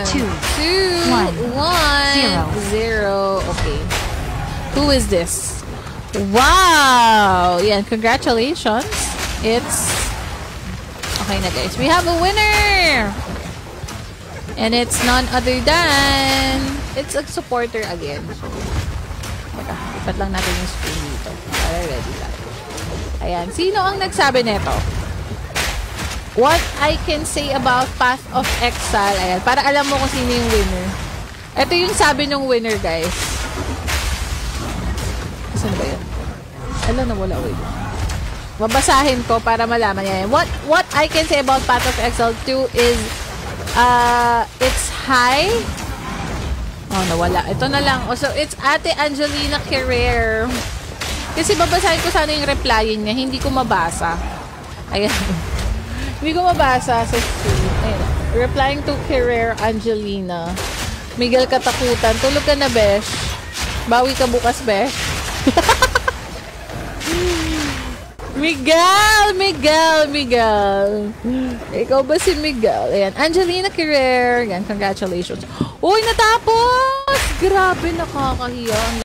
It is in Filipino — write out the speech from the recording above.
2, 1, 0. Okay. Who is this? Wow! Yan, congratulations. It's... Okay na guys. We have a winner! And it's none other than... It's a supporter again. So, ipat lang natin yung screen dito. Para ready tayo. Ayan. Sino ang nagsabi nito? What I can say about Path of Exile. Ayan. Para alam mo kung sino yung winner. Ito yung sabi ng winner, guys. Saan ba yun? Alam na wala. Wait. Babasahin ko para malaman niya. What I can say about Path of Exile 2 is it's high. Oh, nawala. Ito na lang. Oh, so, it's Ate Angelina Carrere. Kasi babasahin ko sana yung replying niya. Hindi ko mabasa. Ayan. Hindi ko mabasa sa screen. Ayan. Replying to Carrere Angelina. Miguel Katakutan. Tulog ka na, besh. Bawi ka bukas, besh. Miguel. Ikaw ba si Miguel? Ayan. Angelina Carrere. Ayan. Congratulations. Uy, natapos! Grabe, nakakahiya.